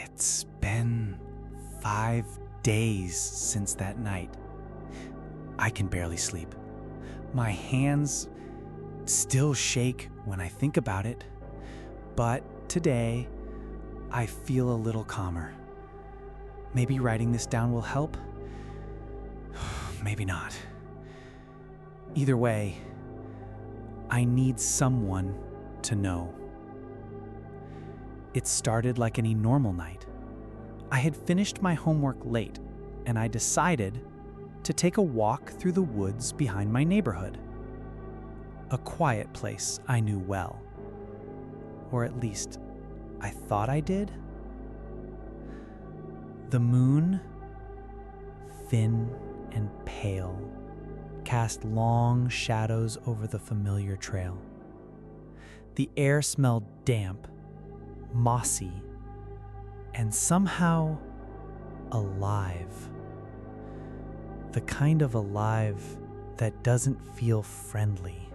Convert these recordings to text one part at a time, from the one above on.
It's been 5 days since that night. I can barely sleep. My hands still shake when I think about it, but today I feel a little calmer. Maybe writing this down will help? Maybe not. Either way, I need someone to know. It started like any normal night. I had finished my homework late, and I decided to take a walk through the woods behind my neighborhood. A quiet place I knew well. Or at least, I thought I did. The moon, thin and pale, cast long shadows over the familiar trail. The air smelled damp, mossy, and somehow alive. The kind of alive that doesn't feel friendly.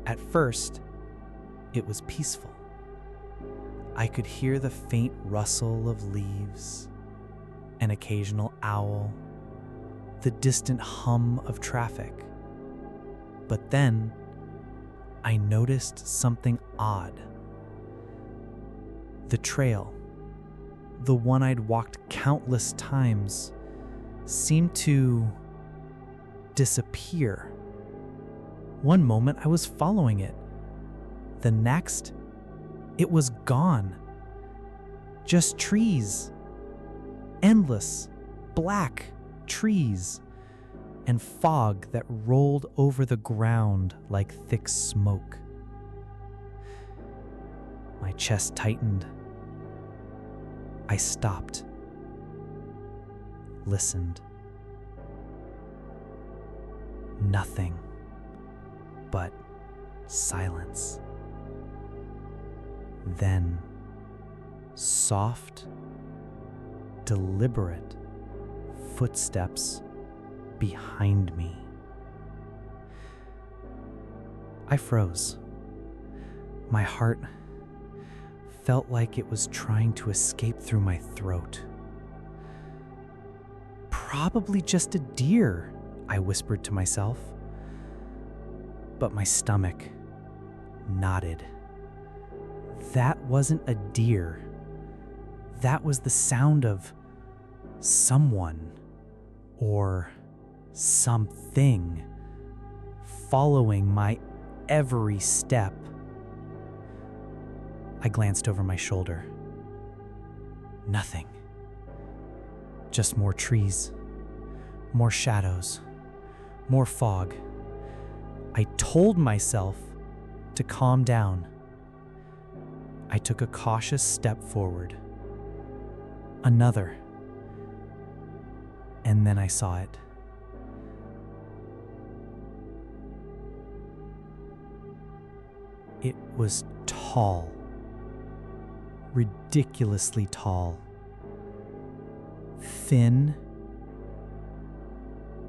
At first, it was peaceful. I could hear the faint rustle of leaves, an occasional owl, the distant hum of traffic. But then, I noticed something odd. The trail, the one I'd walked countless times, seemed to disappear. One moment I was following it. The next, it was gone. Just trees. Endless, black trees. And fog that rolled over the ground like thick smoke. My chest tightened. I stopped. Listened. Nothing but silence. Then, soft, deliberate footsteps behind me. I froze. My heart felt like it was trying to escape through my throat. Probably just a deer, I whispered to myself. But my stomach nodded. That wasn't a deer. That was the sound of someone or something following my every step. I glanced over my shoulder. Nothing. Just more trees, more shadows, more fog. I told myself to calm down. I took a cautious step forward. Another. And then I saw it. It was tall. Ridiculously tall. Thin.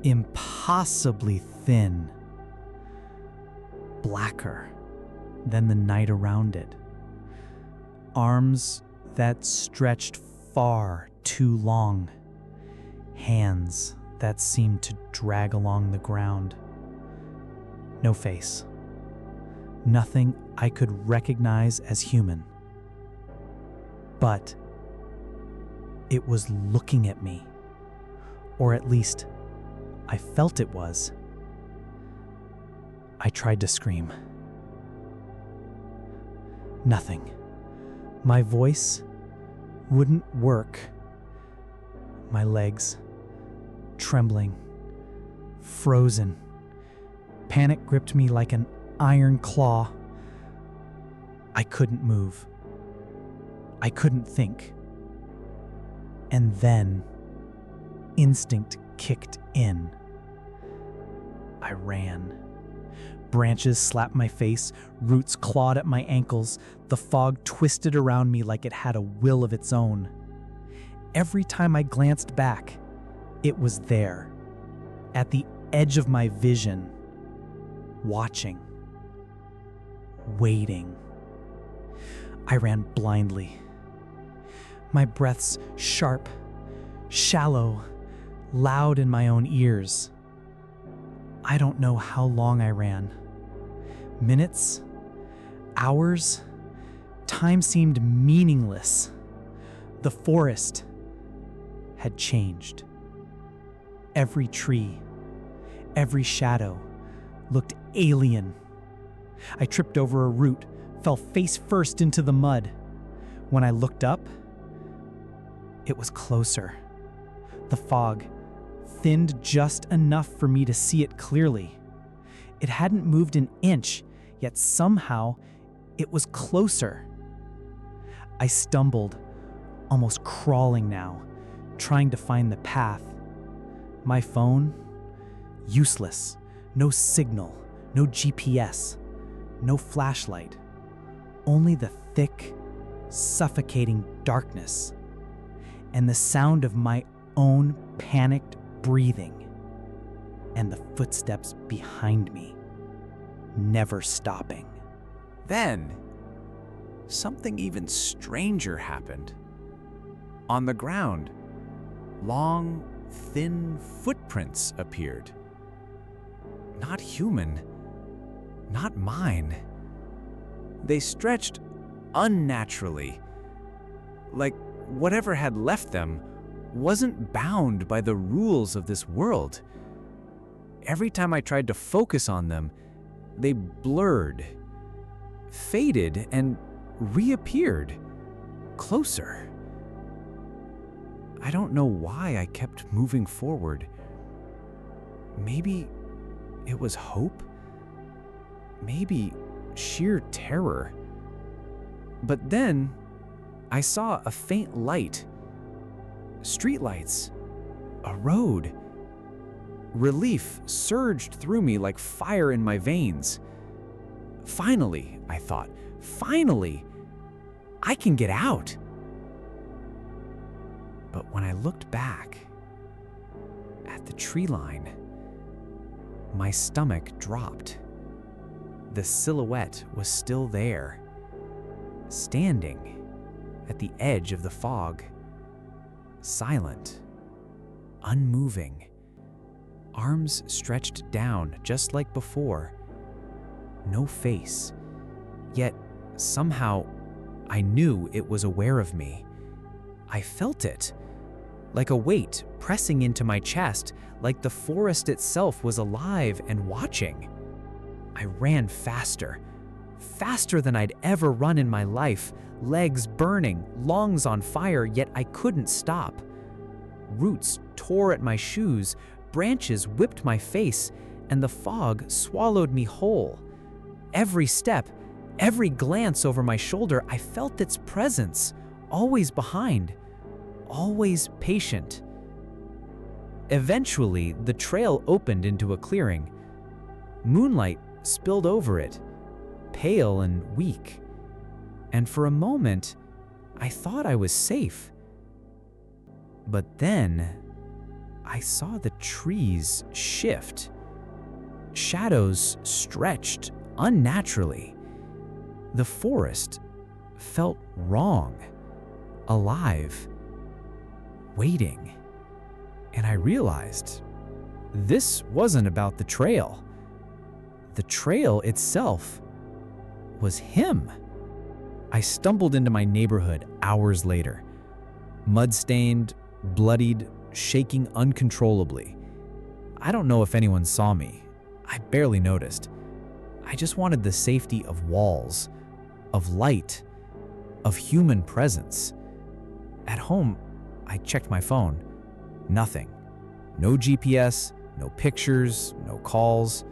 Impossibly thin. Blacker than the night around it. Arms that stretched far too long. Hands that seemed to drag along the ground. No face. Nothing I could recognize as human. But it was looking at me. Or at least, I felt it was. I tried to scream. Nothing. My voice wouldn't work. My legs, trembling, frozen. Panic gripped me like an iron claw. I couldn't move. I couldn't think. And then, instinct kicked in. I ran. Branches slapped my face, roots clawed at my ankles, the fog twisted around me like it had a will of its own. Every time I glanced back, it was there, at the edge of my vision, watching, waiting. I ran blindly, my breaths sharp, shallow, loud in my own ears. I don't know how long I ran. Minutes? Hours? Time seemed meaningless. The forest had changed. Every tree, every shadow looked alien. I tripped over a root, fell face first into the mud. When I looked up, it was closer. The fog thinned just enough for me to see it clearly. It hadn't moved an inch, yet somehow it was closer. I stumbled, almost crawling now, trying to find the path. My phone? Useless. No signal, no GPS, no flashlight. Only the thick, suffocating darkness and the sound of my own panicked breathing and the footsteps behind me, never stopping. Then, something even stranger happened. On the ground, long, thin footprints appeared. Not human, not mine. They stretched unnaturally, like whatever had left them wasn't bound by the rules of this world. Every time I tried to focus on them, they blurred, faded, and reappeared, closer. I don't know why I kept moving forward. Maybe it was hope? Maybe sheer terror. But then I saw a faint light. Streetlights. A road. Relief surged through me like fire in my veins. Finally, I thought, finally, I can get out. But when I looked back at the tree line, my stomach dropped. The silhouette was still there, standing at the edge of the fog, silent, unmoving, arms stretched down just like before. No face, yet somehow I knew it was aware of me. I felt it, like a weight pressing into my chest, like the forest itself was alive and watching. I ran faster, faster than I'd ever run in my life, legs burning, lungs on fire, yet I couldn't stop. Roots tore at my shoes, branches whipped my face, and the fog swallowed me whole. Every step, every glance over my shoulder, I felt its presence, always behind, always patient. Eventually, the trail opened into a clearing. Moonlight spilled over it, pale and weak. And for a moment, I thought I was safe. But then, I saw the trees shift. Shadows stretched unnaturally. The forest felt wrong, alive, waiting. And I realized this wasn't about the trail. The trail itself was him. I stumbled into my neighborhood hours later, mud-stained, bloodied, shaking uncontrollably. I don't know if anyone saw me. I barely noticed. I just wanted the safety of walls, of light, of human presence. At home, I checked my phone. Nothing. No GPS, no pictures, no calls.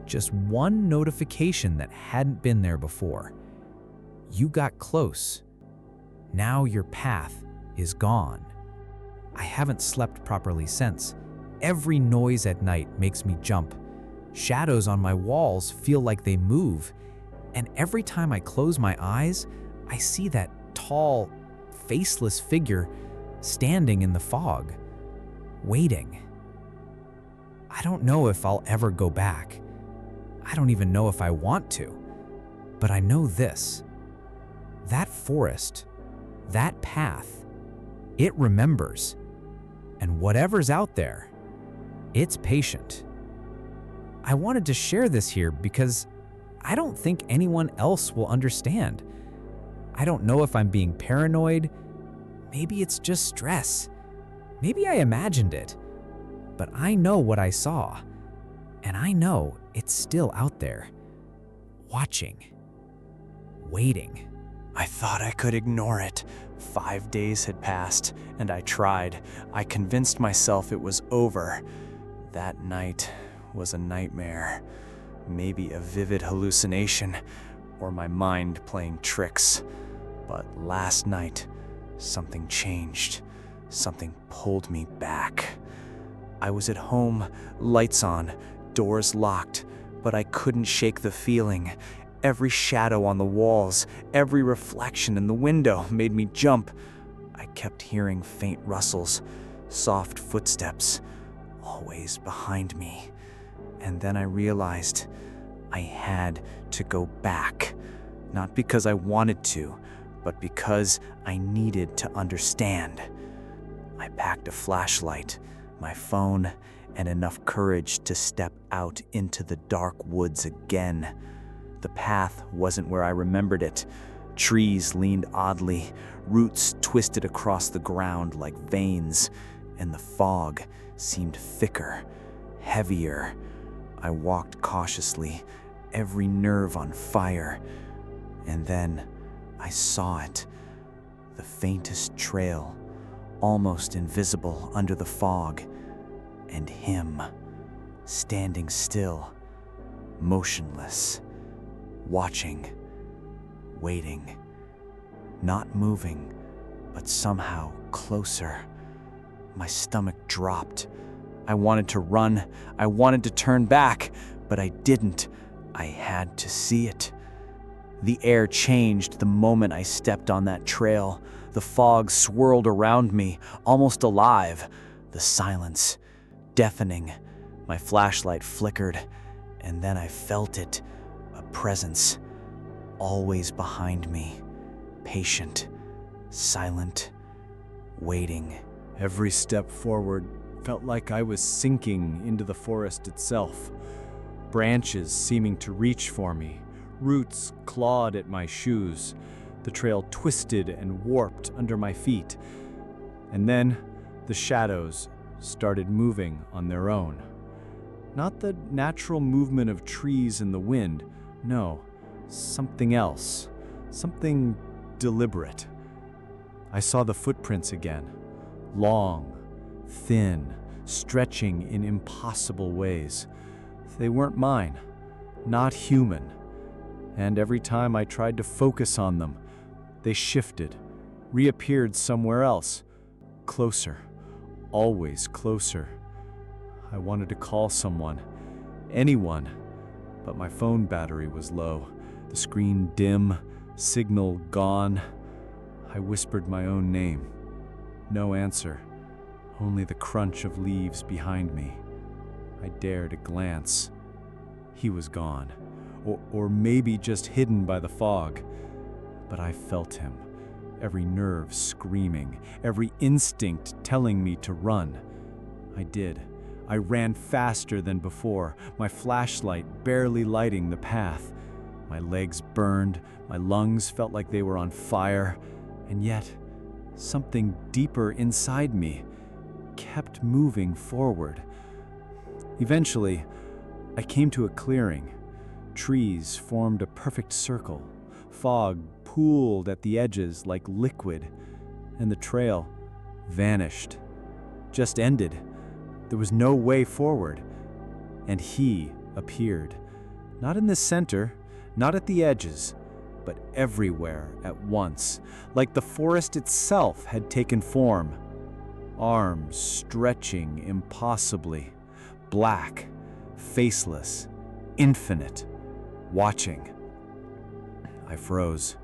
Just one notification that hadn't been there before. You got close. Now your path is gone. I haven't slept properly since. Every noise at night makes me jump. Shadows on my walls feel like they move. And every time I close my eyes, I see that tall, faceless figure standing in the fog, waiting. I don't know if I'll ever go back. I don't even know if I want to. But I know this. That forest, that path, It remembers. And whatever's out there, it's patient. I wanted to share this here because I don't think anyone else will understand. I don't know if I'm being paranoid. Maybe it's just stress. Maybe I imagined it. But I know what I saw. And I know it's still out there. Watching. Waiting. I thought I could ignore it. 5 days had passed, and I tried. I convinced myself it was over. That night was a nightmare. Maybe a vivid hallucination, or my mind playing tricks. But last night, something changed. Something pulled me back. I was at home, lights on, doors locked, but I couldn't shake the feeling. Every shadow on the walls, every reflection in the window made me jump. I kept hearing faint rustles, soft footsteps, always behind me. And then I realized I had to go back. Not because I wanted to, but because I needed to understand. I packed a flashlight, my phone, and enough courage to step out into the dark woods again. The path wasn't where I remembered it. Trees leaned oddly, roots twisted across the ground like veins, and the fog seemed thicker, heavier. I walked cautiously, every nerve on fire, and then I saw it. The faintest trail, almost invisible under the fog, and him, standing still, motionless, watching, waiting, not moving, but somehow closer. My stomach dropped. I wanted to run. I wanted to turn back, but I didn't. I had to see it. The air changed the moment I stepped on that trail. The fog swirled around me, almost alive. The silence, deafening. My flashlight flickered, and then I felt it. A presence, always behind me, patient, silent, waiting. Every step forward felt like I was sinking into the forest itself. Branches seeming to reach for me, roots clawed at my shoes. The trail twisted and warped under my feet. And then the shadows started moving on their own. Not the natural movement of trees in the wind. No, something else, something deliberate. I saw the footprints again, long, thin, stretching in impossible ways. They weren't mine, not human. And every time I tried to focus on them, they shifted, reappeared somewhere else, closer, always closer. I wanted to call someone, anyone. But my phone battery was low, the screen dim, signal gone. I whispered my own name. No answer, only the crunch of leaves behind me. I dared a glance. He was gone, or maybe just hidden by the fog. But I felt him, every nerve screaming, every instinct telling me to run. I did. I ran faster than before, my flashlight barely lighting the path. My legs burned, my lungs felt like they were on fire, and yet something deeper inside me kept moving forward. Eventually, I came to a clearing. Trees formed a perfect circle. Fog pooled at the edges like liquid, and the trail vanished, just ended. There was no way forward, and he appeared, not in the center, not at the edges, but everywhere at once, like the forest itself had taken form. Arms stretching impossibly, black, faceless, infinite, watching. I froze.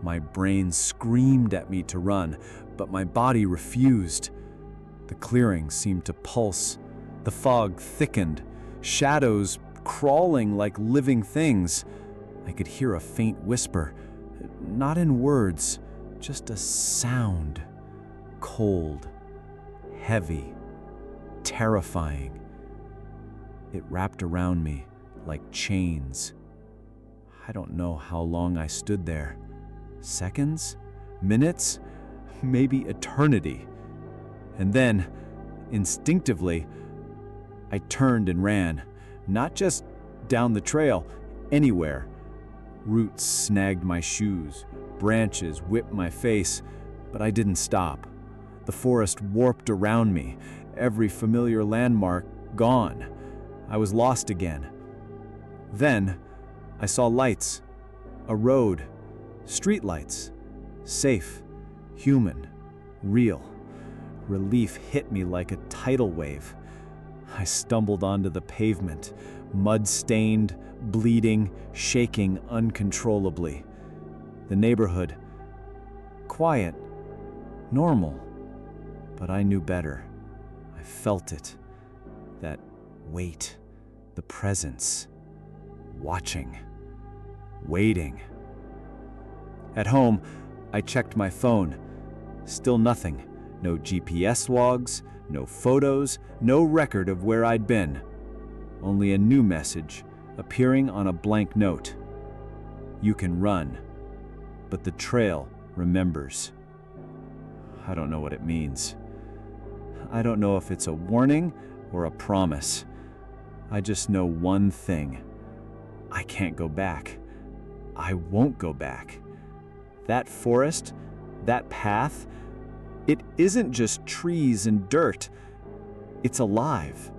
My brain screamed at me to run, but my body refused. The clearing seemed to pulse. The fog thickened, shadows crawling like living things. I could hear a faint whisper, not in words, just a sound. cold, heavy, terrifying. It wrapped around me like chains. I don't know how long I stood there. Seconds? Minutes? Maybe eternity. And then, instinctively, I turned and ran, not just down the trail, anywhere. Roots snagged my shoes, branches whipped my face, but I didn't stop. The forest warped around me, every familiar landmark gone. I was lost again. Then, I saw lights, a road, streetlights, safe, human, real. Relief hit me like a tidal wave. I stumbled onto the pavement, mud-stained, bleeding, shaking uncontrollably. The neighborhood, quiet, normal, but I knew better. I felt it, that weight, the presence, watching, waiting. At home, I checked my phone. Still nothing. No GPS logs, no photos, no record of where I'd been. Only a new message appearing on a blank note. You can run, but the trail remembers. I don't know what it means. I don't know if it's a warning or a promise. I just know one thing. I can't go back. I won't go back. That forest, that path, it isn't just trees and dirt. It's alive.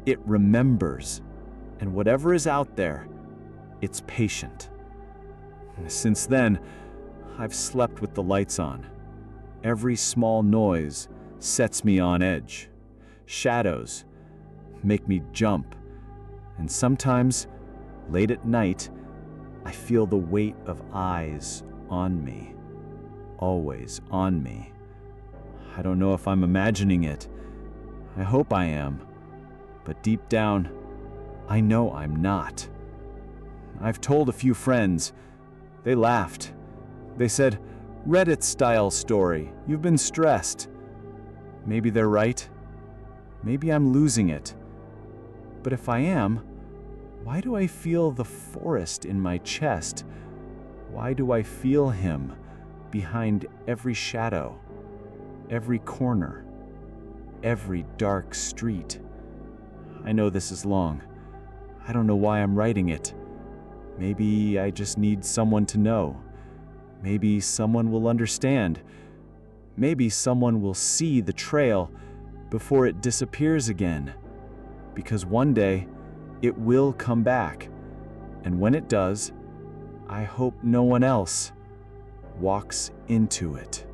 It remembers. And whatever is out there, it's patient. Since then, I've slept with the lights on. Every small noise sets me on edge. Shadows make me jump. And sometimes, late at night, I feel the weight of eyes on me. Always on me. I don't know if I'm imagining it. I hope I am. But deep down, I know I'm not. I've told a few friends. They laughed. They said, Reddit-style story. You've been stressed. Maybe they're right. Maybe I'm losing it. But if I am, why do I feel the forest in my chest? Why do I feel him behind every shadow, every corner, every dark street? I know this is long. I don't know why I'm writing it. Maybe I just need someone to know. Maybe someone will understand. Maybe someone will see the trail before it disappears again. Because one day, it will come back. And when it does, I hope no one else walks into it.